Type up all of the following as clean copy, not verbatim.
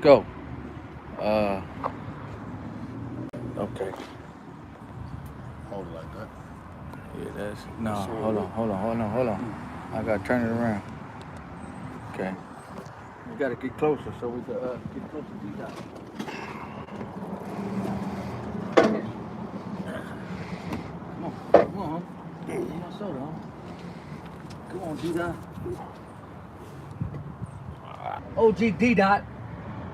go. Okay. Hold it like that. Yeah, that's no. Hold on. I gotta turn it around. Okay. We gotta get closer so we can get closer to these guys. Come on. Give me my soda, huh? Come on, D-Dot. OG D-Dot,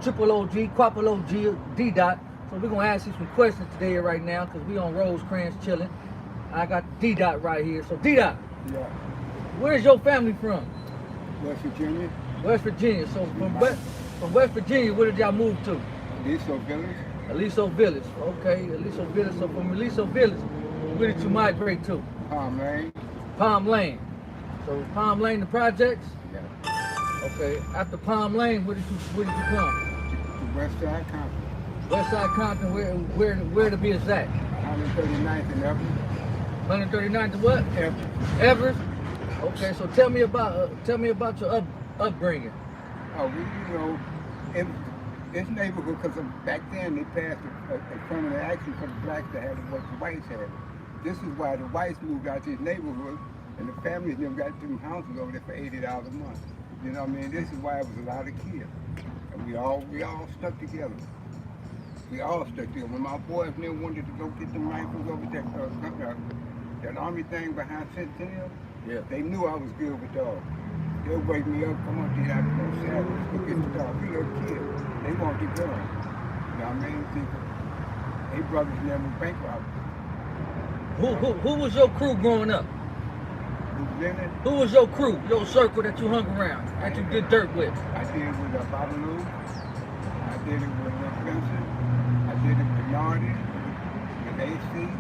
triple OG, quadruple OG, D-Dot. So we're going to ask you some questions today right now because we on Rosecrans chilling. I got D-Dot right here. So D-Dot, Yeah. where's your family from? West Virginia. West Virginia. So from West Virginia, where did y'all move to? Aliso Village. Aliso Village. Okay, Aliso Village. So from Aliso Village, where did you migrate to? Palm Lane. Palm Lane. So Palm Lane, the projects? Yeah. Okay. After Palm Lane, where did you come? The West Side Compton. West Side Compton, where to be exact? 139th and Everett. 139th to what? Everett. Everett. Okay, so tell me about your upbringing. This neighborhood, because back then they passed a affirmative action for the blacks to have what the whites had. This is why the whites moved out to this neighborhood, and the families never got them houses over there for $80 a month. You know what I mean? This is why it was a lot of kids, and we all stuck together. We all stuck together. When my boys never wanted to go get them rifles over that army thing behind Centennial, Yeah. they knew I was good with dogs. They'll wake me up, come on, D, I can go Saturday, let's go get the dog. We little kids. They want the gun. You know what I mean? They brothers never bank robbers. Who was your crew growing up? Who's in it? Who was your crew, your circle that you hung around, that you did dirt with? I did it with Babalu. I did it with Rick Benson. I did it with Nardi, with AC,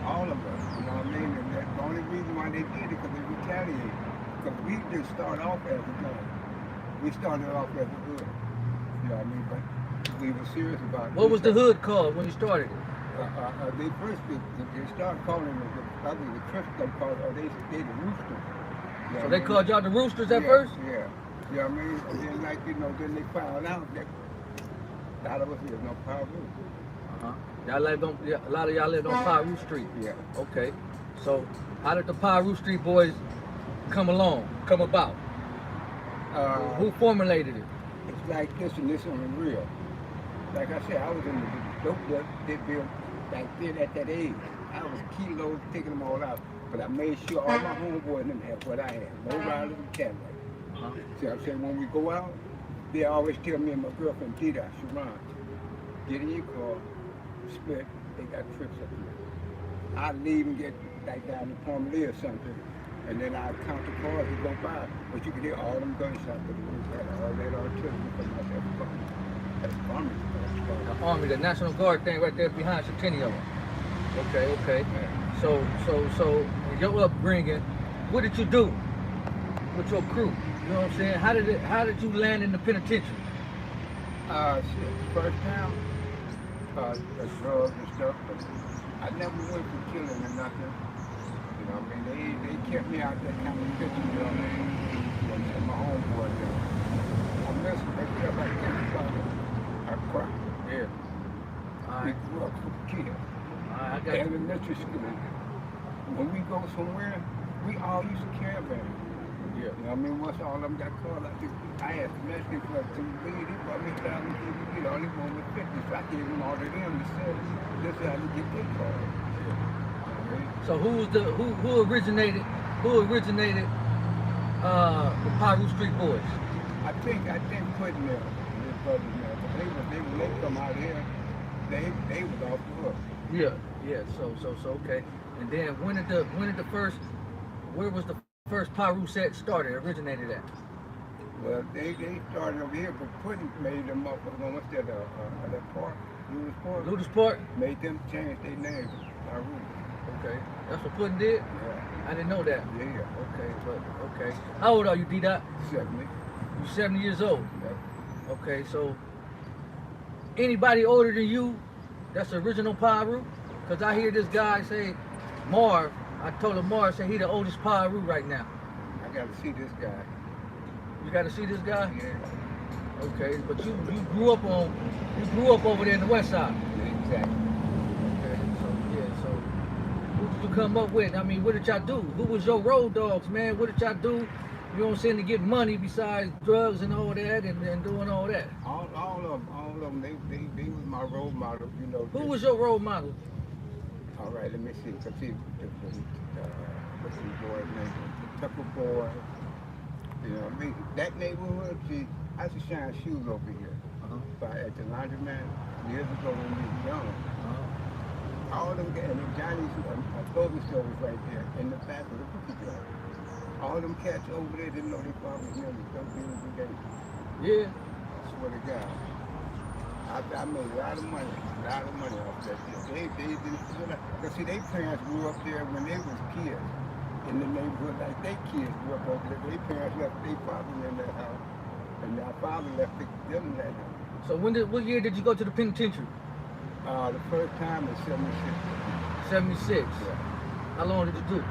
all of us. You know what I mean? And that's the only reason why they did it, because they retaliated. Because we didn't start off as a gun. We started off as a hood. You know what I mean? But we were serious about it. What was the hood called when you started it? They started calling it the Crips. They called they the Rooster. You know So they what I called mean? y'all the Roosters at Yeah, first? Yeah. You know what I mean? And then then they found out that a lot of us there's no power roof. A lot of y'all lived on Piru Street. Yeah. Okay. So how did the Piru Street boys come about? Who formulated it? It's like this and this on the real. Like I said, I was in the dope that bill back then at that age. I was kilos taking them all out. But I made sure all my homeboys didn't have what I had. No riders and Cadillac. See what I'm saying? When we go out, they always tell me and my girlfriend, Dita, Sharon, get in your car, split, they got trips up here. I leave and get like down to Palmley or something, and then I count the cars that go by. But you can hear all them gunshots, but we had all that artillery from myself. That's farming. The Army, the National Guard thing right there behind Centennial. Okay. Yeah. So in your upbringing, what did you do with your crew? You know what I'm saying? How did you land in the penitentiary? First time, the drugs and stuff, but I never went for killing or nothing. You know what I mean? They kept me out that kind of picture, you know what I mean? And my homeboys there. I miss them. They kept like this. I cry. Yeah. We grew up with kids. I got you. Elementary school. When we go somewhere, we all used to caravan. Yeah. You know what I mean? Once all of them got called, I had to Mexican for $2 billion. He brought me $1,000. You know, only one with 50. So I gave them all to them to sell. This is how you get their card. So who originated the Piru Street Boys? I think Quentin there, his brothers there. But when they come out here, they was off the hook. Yeah. So okay. And then where was the first Piru set started, originated at? Well, they started over here, but Quentin made them up. What's that park? Ludus Park? Made them change their name. Piru. Okay. That's what Puddin did? Yeah. I didn't know that. Yeah. Okay. How old are you, D-Dot? 70. You're 70 years old. Yeah. Okay, so anybody older than you that's original Piru? Because I hear this guy say, Marv, I told him Marv, say he the oldest Piru right now. I got to see this guy. You got to see this guy? Yeah. Okay, but you grew up over there in the west side. Yeah, exactly. Okay, so yeah, so who did you come up with? I mean, what did y'all do? Who was your road dogs, man? What did y'all do? You know what I'm saying, to get money besides drugs and all that and doing all that? All of them, they was my role model, you know. Who was your role model? All right, let me see. Cause see, what's the boy's name? The Tucker boy. You know, I mean, that neighborhood. See, I used to shine shoes over here, at the laundromat years ago when we were young. All them guys, and Johnny's clothing store was right there in the back of the cookie jar. All them cats over there didn't know their father's name. Don't be every day. Yeah. I swear to God. I made a lot of money off that shit. They didn't feel like, cause see, their parents grew up there when they was kids in the neighborhood, like their kids grew up over there. Their parents left their father in that house, and their father left them in that house. So what year did you go to the penitentiary? The first time in '76. 76. Yeah. How long did you do?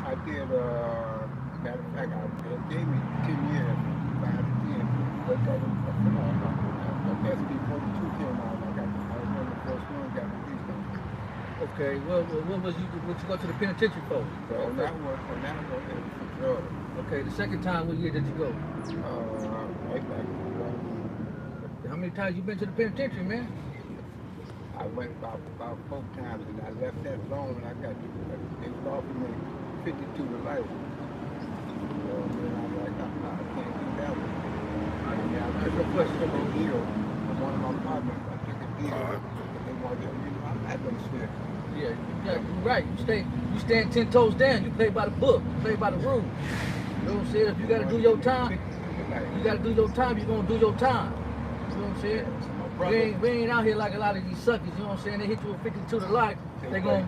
I did. Matter of fact, they gave me 10 years, 5 to 10. But SB 42 came out. I was one of the first ones got released on. Okay, well, what you go to the penitentiary for? So on that one, it was for drugs. Okay, the second time, what year did you go? Right back. How many times you been to the penitentiary, man? I went about 4 times, and I left that alone when I got to. They was offering me 52 to life. So then I was like, I can't do that one. I took a question of a deal from one of my partners. I took a deal, but they wanted to, I'm not gonna switch. Yeah, you're right. You stand 10 toes down. You play by the book. You play by the rules. You know what I'm saying? If you gotta do your time, you gotta do your time. You're gonna do your time. You know what I'm saying? We ain't out here like a lot of these suckers. You know what I'm saying? They hit you with 52 to life. They gonna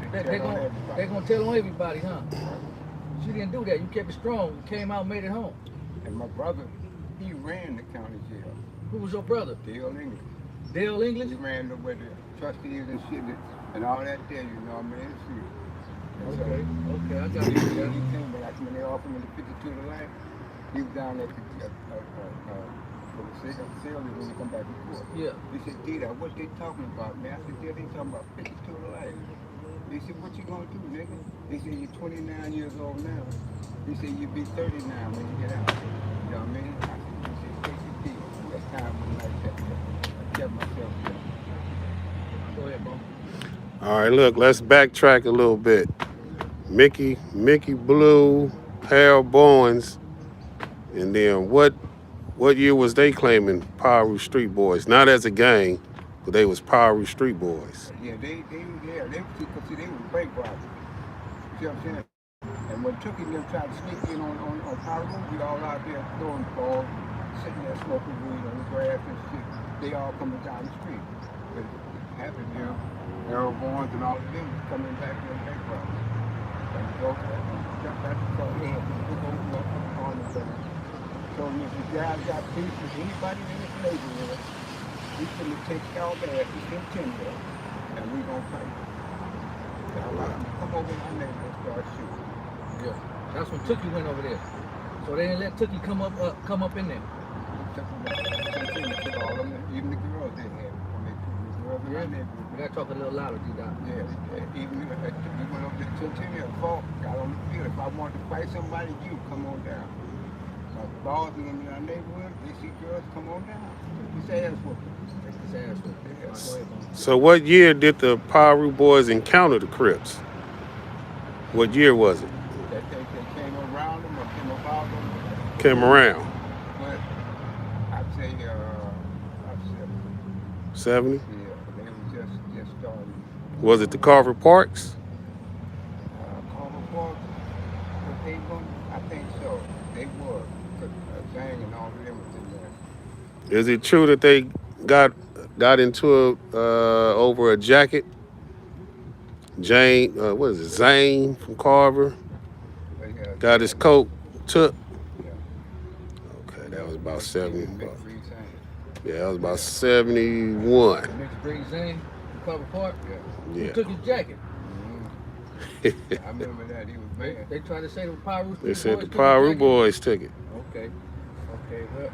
tell on everybody, huh? But you didn't do that. You kept it strong. You came out, and made it home. And my brother, he ran the county jail. Who was your brother? Dale English. Dale English? He ran with the trustees and shit and all that there, you know what I mean? Okay, I got He you. came back when they offered me the 52 to life. He was down at the for the facility when he come back to court. Yeah. He said, Dita, what they talking about, man? I said, yeah, they talking about 52 to life. He said, what you gonna do, nigga? He said, you're 29 years old now. He said, you'll be 30 now when you get out. You know what I mean? I said, he said, take your deal. That time was like that. I kept myself there. Go ahead, bro. All right, look, let's backtrack a little bit. Mickey Blue, Harold Bowens, and then what year was they claiming Piru Street Boys? Not as a gang, but they was Piru Street Boys. Yeah, they were bank robbers. You see what I'm saying? And when Tookie and them tried to sneak in on Piru, we all out there throwing balls, sitting there smoking weed on the grass and shit. They all coming down the street. But it happened, you know. Harold Barnes and all of them was coming back in bank robbers. And we go jump back to the car. We go on the thing. So if the guys got beef with anybody in this neighborhood, we finna take all the asses in timber, and we gonna fight. Come over my neighborhood and start shooting. Yeah. That's when Tookie went over there. So they didn't let Tookie come up in there. Took all of them, even the girls they had. When they put the girls in my neighborhood. You gotta talk a little louder, D-Dot. Yeah, even we went over to the Centennial, fought, got on the field. If I wanted to fight somebody, you come on down. Balls in our neighborhood, they see girls, come on down. Take this ass whooping. So what year did the Piru Boys encounter the Crips? What year was it? They came around them or came about them. Came around. But I'd say 70? Yeah, they were just starting. Was it the Carver Parks? Carver Parks, but they were, I think so. They were. Zang and all of them was in there. Is it true that they got into over a jacket? What is it? Zane from Carver got his coat took. Yeah. Okay, that was about 70. Yeah, that was about 71. Mixed breed Zane from Carver Park. Yeah. Who took his jacket? I remember that. He was bad. They tried to say the Piru. They said the Piru Boys took it. Okay. Well,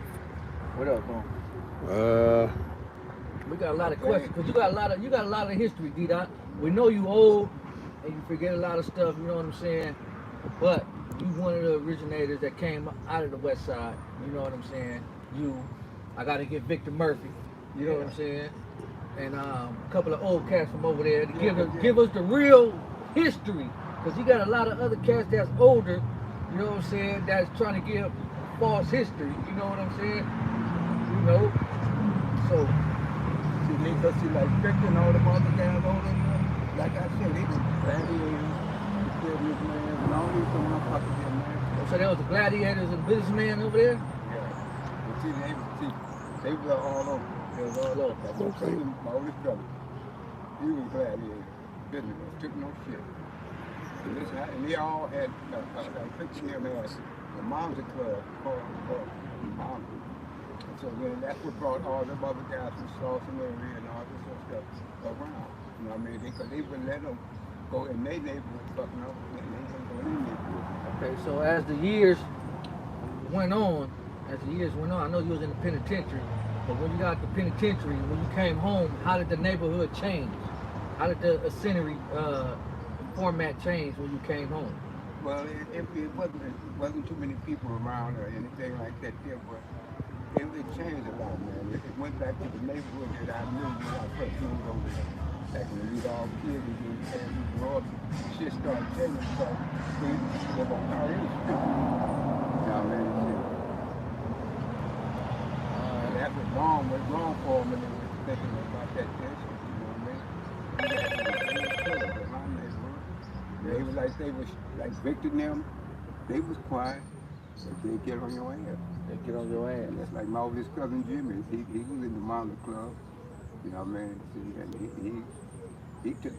what up, bro? We got a lot of questions because you got a lot of history, D-Dot. We know you old and you forget a lot of stuff. You know what I'm saying? But you one of the originators that came out of the West Side. You know what I'm saying? I got to get Victor Murphy. You know what I'm saying? And a couple of old cats from over there to give us the real history. Because you got a lot of other cats that's older, you know what I'm saying, that's trying to give false history. You know what I'm saying? You know? So, see, like Victor and all the other guys older, like I said, they was gladiators, the businessmen, and all these from my pocket there, man. so there was the gladiators and businessmen over there? Yeah. But see, they were all over. They was all over. My oldest brother, he was a gladiator, businessman, took no shit. And they all had, Victor and them had the Monza Club called Monza. So then that's what brought all them other guys from Slauson area and all this other stuff around. You know what I mean? Because they wouldn't let them go in their neighborhood fucking up, and they wouldn't go in their neighborhood. Okay, so as the years went on, I know you was in the penitentiary, but when you got the penitentiary, when you came home, how did the neighborhood change? How did the scenery format change when you came home? Well, it wasn't too many people around or anything like that there, but it changed a lot, man. It went back to the neighborhood that I knew when I first moved over there. Like when we were all kids and as we grew up, shit started changing because we live on Pirus Street. You know what I mean? And that was wrong for them when they were thinking about that shit, you know what I mean? They was like Victor and them, they was quiet, but they get on your ass. They get on your ass. And that's like my oldest cousin Jimmy. He was in the Monza Club. You know what I mean? And he used to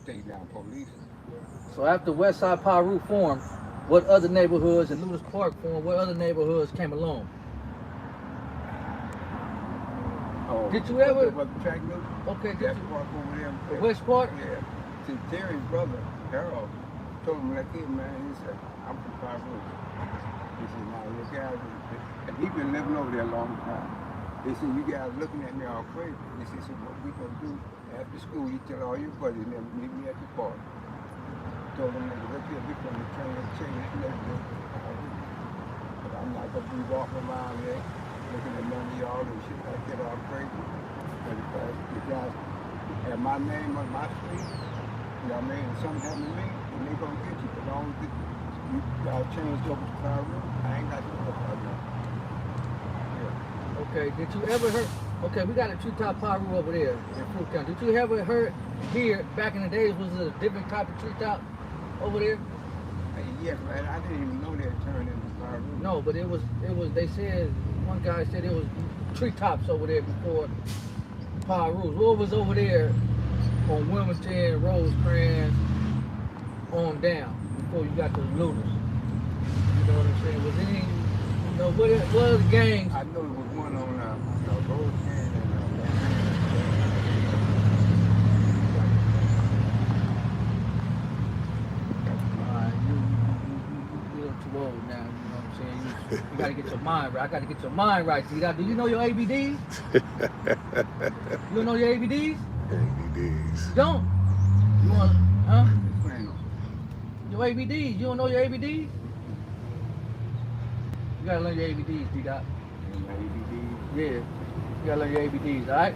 take down police. So after Westside Piru formed, what other neighborhoods and Lewis Park formed, what other neighborhoods came along? Oh, did you ever? What the track meet? Okay, did That you? park over there. West Park? Yeah. See, Terry's brother, Harold, told him like, hey man, he said, I'm from Piru. He said, now you guys, and he been living over there a long time. He said, you guys looking at me all crazy. He said, so what we gonna do after school, you tell all your buddies and them meet me at the park. Told them, look here, we from the train and change this neighborhood. But I'm not gonna be walking around there looking at none of y'all and shit like that all crazy. But if you guys have my name on my street, you know what I mean, and something happened to me, and they gonna get you. As long as you got changed over to Piru, I ain't got to look like that. Okay, did you ever heard? Okay, we got a treetop Piru over there in Fruit County. Did you ever hear back in the days, was it a different type of treetop over there? Yes, man, I didn't even know that turned into Piru. No, but it was, they said, one guy said it was treetops over there before Pirus. What was over there on Wilmington, Rosecrans, on down, before you got to Looters? You know what I'm saying? Was any, you know, what other gangs? I know there was one on Rosecrans and You're too old now, you know what I'm saying? You gotta get your mind right. I gotta get your mind right. Do you know your ABDs? You don't know your ABDs? ABDs. Don't? You want, huh? Your ABDs. You don't know your ABDs? You gotta learn your ABDs, D-Dot. Yeah. You gotta learn your ABDs, alright?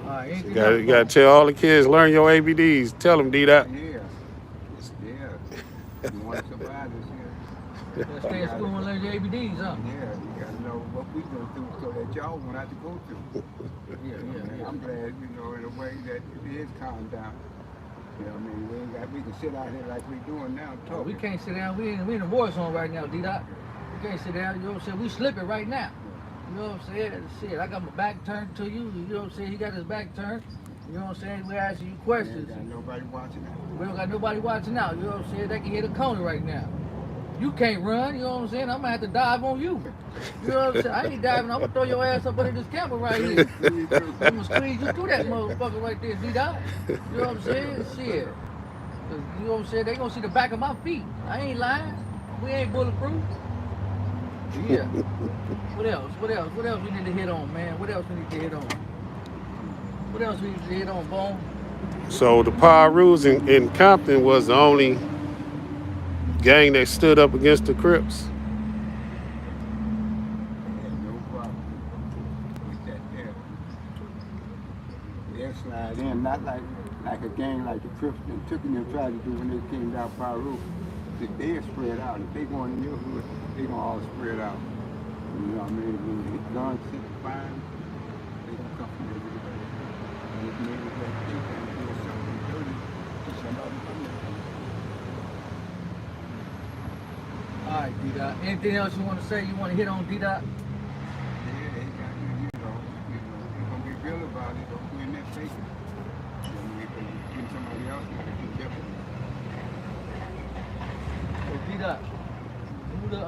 Alright, You gotta tell all the kids, learn your ABDs. Tell them, D-Dot. Yeah. You want to survive this year. You gotta stay in school and learn your ABDs, huh? Yeah, you gotta know what we gonna do so that y'all won't have to go through. Yeah. I'm glad, you know, in a way that it is calmed down. You know what I mean? We can sit out here like we doing now and talk. We can't sit down. We in a war zone right now, D-Dot. We can't sit down. You know what I'm saying? We slipping right now. You know what I'm saying? Shit, I got my back turned to you. You know what I'm saying? He got his back turned. You know what I'm saying? We're asking you questions. We ain't got nobody watching out. We don't got nobody watching out. You know what I'm saying? They can hit a corner right now. You can't run. You know what I'm saying? I'm gonna have to dive on you. You know what I'm saying? I ain't diving. I'm gonna throw your ass up under this camera right here. I'm gonna squeeze you through that motherfucker right there, D-Dot. You know what I'm saying? Shit. You know what I'm saying? They gonna see the back of my feet. I ain't lying. We ain't bulletproof. Yeah. What else? What else? What else we need to hit on, man? What else we need to hit on? What else we need to hit on, Bone? So the Pirus in Compton was the only gang that stood up against the Crips. Had no problem with that there. They'll slide in, not like a gang like the Crips and took them and tried to do when they came down Piru. They're spread out. If they going in your hood, they gonna all spread out. You know what I mean? When the guns hit the fire, they gonna come from everywhere. And if maybe that they can do something dirty to somebody from there. All right, D-Dot. Anything else you want to say? You want to hit on D-Dot? Yeah, they got they're gonna be real about it. Don't go in there faking. You know, because you get somebody else, you gotta be careful. So D-Dot, who the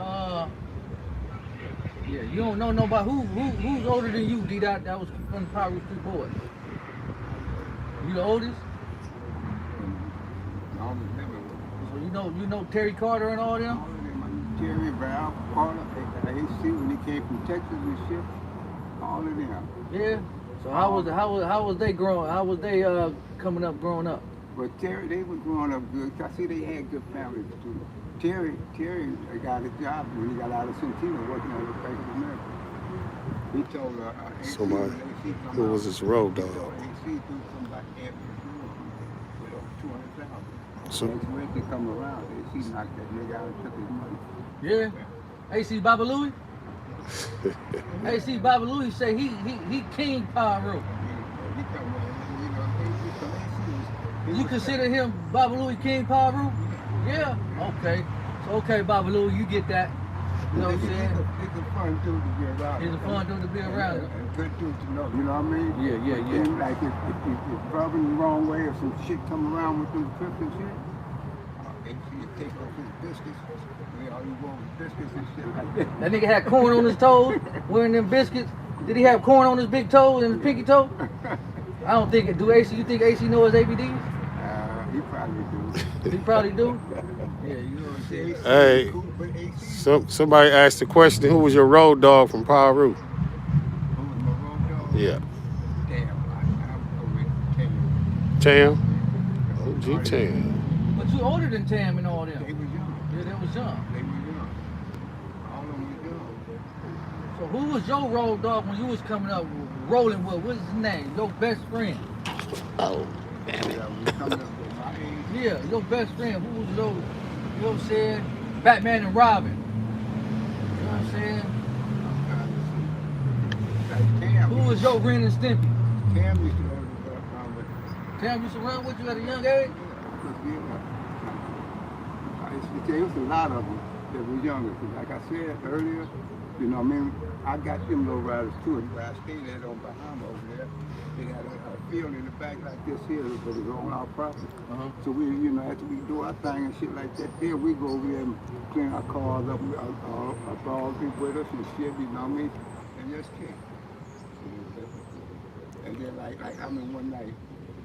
yeah, you don't know nobody who's older than you, D-Dot. That was from the Power Street Boys. You the oldest? And all the living with So you know Terry Carter and all them? all of them, Jerry, Ralph, Carter, AC when he came from Texas and shit, all of them. Yeah. So how was they growing? How was they coming up, growing up? But Terry, they were growing up good. I see they had good families too. Terry got a job when he got out of Centino working at the Bank of America. He told AC Somebody when AC come who out, was his road he dog. told AC do something like every with over 200,000. So- Next week they come around, AC knocked that nigga out and took his money. Yeah. AC Baba Louie? AC Baba Louie say he king Pyro. He come around, you know, because AC You was consider him Baba Louie king Pyro? Yeah. Okay. So okay, Baba Louie, you get that. You know what I'm saying? He's a fun dude to be around. He's a fun dude to be around. And good dude to know, you know what I mean? Yeah. And like if rubbing the wrong way or some shit come around with them Crips and shit, AC would take off his biscuits. All you want was biscuits and shit like that. That nigga had corn on his toes, wearing them biscuits. Did he have corn on his big toe and his pinky toe? I don't think it. Do AC? You think AC know his ABDs? He probably do. He probably do. Yeah, you know what I'm saying. Hey, Cool, but AC, somebody asked the question, who was your road dog from Piru? who was my road dog? Yeah. Damn, I'm with Tam. Tam? OG Tam. But you older than Tam and all They them. was young. Yeah, they was young. They were young. All of them were young. So who was your road dog when you was coming up, rolling with? What's his name? Your best friend. Oh, damn it. Yeah, we coming up with my age. Yeah, your best friend. Who was your, you know what I'm saying? Batman and Robin. You know what I'm saying? Like Tam. Who was your Ren and Stimpy? Tam used to run with Tam used to run with you at a young age? There was a lot of them that were younger. Like I said earlier, you know what I mean? I got them low riders too. Where I stayed at on Bahama over there, they had a field in the back like this here, but it was on our property. So we, you know, after we do our thing and shit like that, there we go over there and clean our cars up, our balls be with us and shit, you know what I mean? And just kick. And then like I mean one night,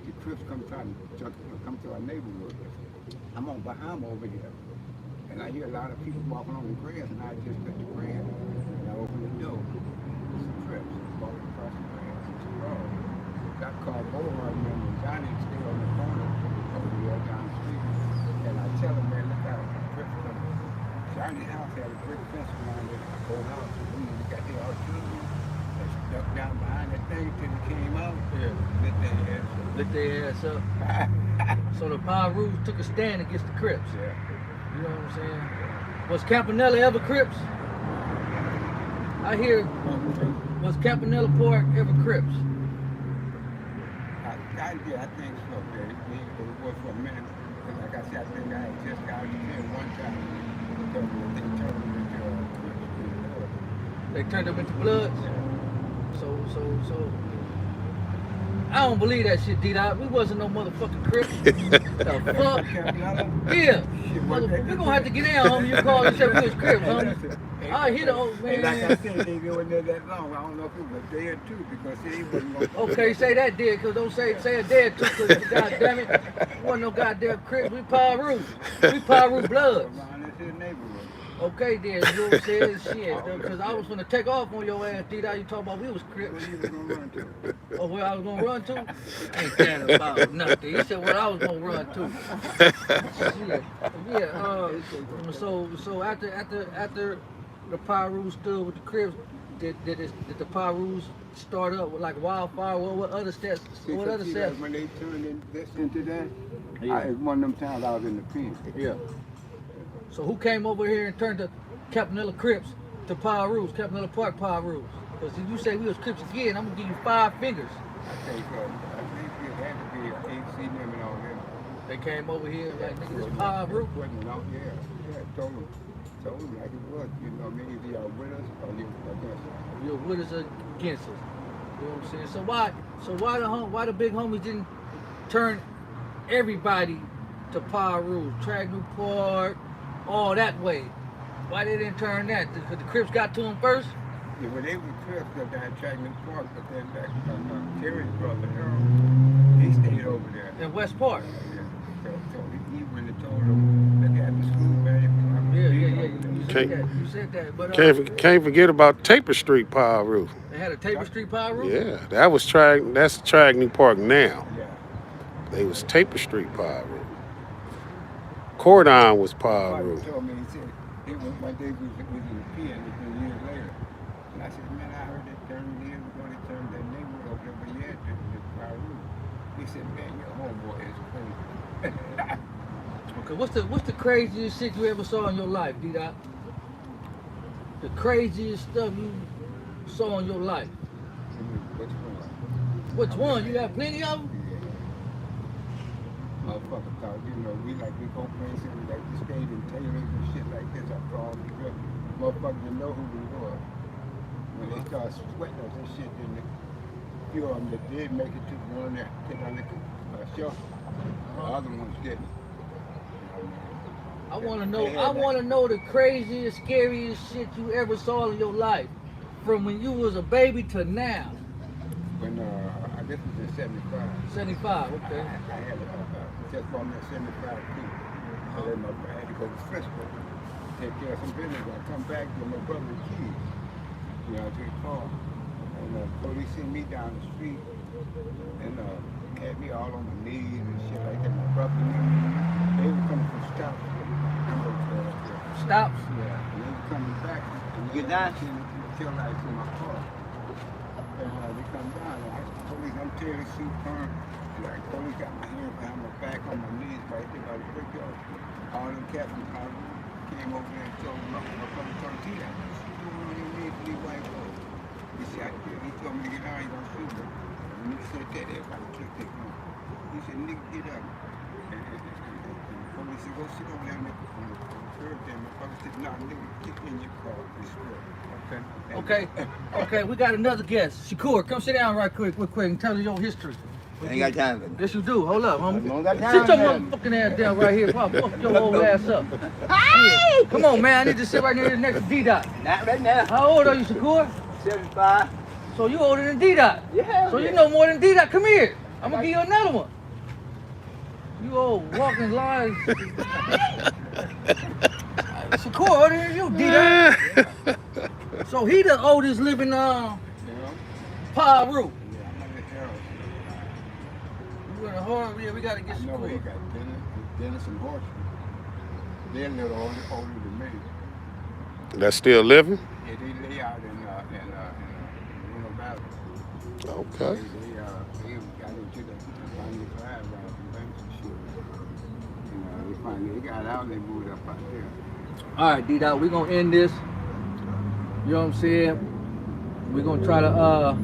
the Crips come to our neighborhood. I'm on Bahama over here. And I hear a lot of people walking on the grass, and I just cut the grass. And I open the door. It's some Crips walking across the grass. It's a road. I called both of them, and Johnny stay on the corner over there down the street. And I tell him, man, look out, the Crips coming. Johnny's house had a brick fence around it, a whole house. And we got their artillery. They stuck down behind that thing till it came out. Yeah. Lit their ass up. Lit their ass up. So the Pirus took a stand against the Crips. Yeah. You know what I'm saying? Was Campanella ever Crips? I hear, was Campanella Park ever Crips? I think so, man. It was for a minute. And like I said, I think I had just got out of jail one time. They turned them into blood. They turned them into Bloods. So. I don't believe that shit, D-Dot. We wasn't no motherfucking Crips. The fuck? Yeah. Motherfucker, we gonna have to get down, homie. You call and say we was Crips, homie. I hit the old man. Like I said, they wasn't there that long. I don't know if it was dead too, because he wasn't gonna. Okay, say that dead, cause don't say a dead too, cause goddamn it, wasn't no goddamn Crips. We Piru. We Piru Bloods. Around this here neighborhood. Okay, then, you know what I'm saying? Shit, because I was gonna take off on your ass, D-Dot. You talking about we was Where Crips. you was gonna run to? Oh, where I was gonna run to? Ain't that about nothing. He said what I was gonna run to. Shit. Yeah, so after the Pirus stood with the Crips, did the Pirus start up with like wildfire? What other steps? What other steps? When they turned this into that, Yeah. it's one of them times I was in the pen. Yeah. So who came over here and turned the Campanella Crips to Pirus, Campanella Park Pirus? Because if you say we was Crips again, I'm gonna give you 5 fingers. I think it had to be an AC them and all them. They came over here like nigga, this Pirus. Wasn't out there. Yeah, told them like it was. You know, maybe either y'all with us or you against us. You're with us or against us. You know what I'm saying? So why the big homies didn't turn everybody to Pirus, Tragnell Park, all that way? Why they didn't turn that? Because the Crips got to them first? Yeah, well, they were Crips up there at Tragnell Park, but then back Terry's brother Harold, he stayed over there. In West Park. Yeah. So he went and told them that they had the school back. Yeah. You said that. But Can't forget about Taper Street Pirus. they had a Taper Street Pirus? Yeah, that's Tragnell Park now. Yeah. They was Taper Street Pirus. Cordon was Pirus. He told me, he said, it was one day we was in the pen, it's been years later. And I said, man, I heard that turn years ago, they turned that neighborhood over there, but yeah, the Pirus. He said, man, your homeboy is crazy. Okay, what's the craziest shit you ever saw in your life, D-Dot? The craziest stuff you saw in your life. Which one? Which one? You got plenty of them? Motherfucker thought, you know, we go places, we like to stay in tailors and shit like this. I thought all the good motherfuckers didn't know who we were. When they started sweating us and shit, then the few of them that did make it to the one that took on the shelter, the other ones didn't. I want to know the craziest, scariest shit you ever saw in your life, from when you was a baby to now. When I guess it was in 75. 75, okay. I had just from that 75 too. So then I had to go to Frisco, take care of some business. I come back with my brother and kids, you know, to the car. And police seen me down the street and had me all on my knees and shit like that. My brother and them, they were coming from Stops. Stops? Yeah, and they were coming back. And You get down? Kill lights in my car. And they come down, and I asked the police, I'm Taylor Sue Kern. And the police got my hand behind my back on my knees right there by the brickyard. All them captains came over there and told me, my brother told me, what you doing on your knees for these white folks? He said, he told me to get out, he gonna shoot me. And when he said that, everybody clicked it on. He said, nigga, get up. And the police said, go sit over there on the curb there. My brother said, no, nigga, get in your car and swear. Okay, we got another guest. Shakur, come sit down right quick, and tell us your history. I ain't got time for Yes, you do. Hold up, homie. I don't got Sit your time, motherfucking ass down right here. Fuck your old ass up. Yeah. Come on, man. I need to sit right near next to D-Dot. Not right now. How old are you, Shakur? 75. So you older than D-Dot. Yeah. So you know more than D-Dot. Come here. I'm going to give you another one. You old walking liars. Shakur older than you, D-Dot. So he the oldest living Pirus. Yeah, You in a hurry? Yeah, we got to get I know we Shakur. got Dennis and Horton. They're a little older than me. That's still living? Yeah, they lay out in Reno Valley. Okay. They got into the finally drive around convention shit. You know, they finally got out and they moved up out there. All right, D-Dot, we're going to end this. You know what I'm saying? We're going to try to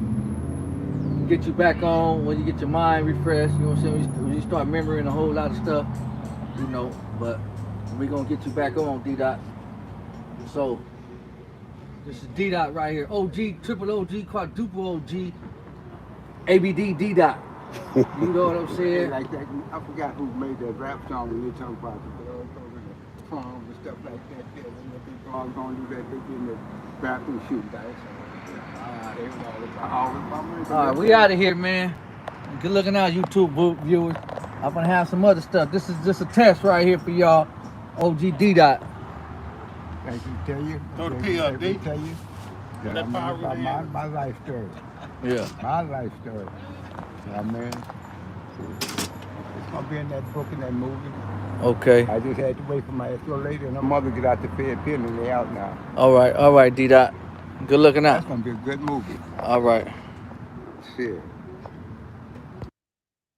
get you back on when you get your mind refreshed. You know what I'm saying? When you start remembering a whole lot of stuff, you know. But we're going to get you back on, D-Dot. So, this is D-Dot right here. OG, triple OG, quadruple OG, ABD D-Dot. You know what I'm saying? Like that, I forgot who made that rap song when they talk about the girls over the proms and stuff like that. Yeah, when they all going to do that, they get in the bathroom shooting. They was all about All right, we out of here, man. Good looking out, YouTube viewers. I'm gonna have some other stuff. This is just a test right here for y'all. OG D-Dot. Thank you. Tell you. Throw the tell P you- up, D. Tell you. That That power about really is. my life story. Yeah. My life story. Yeah, man. It's gonna be in that book and that movie. Okay. I just had to wait for my escort lady and her mother get out the Fed pen and they out now. All right, D Dot. Good looking That's out. gonna be a good movie. All right. Shit.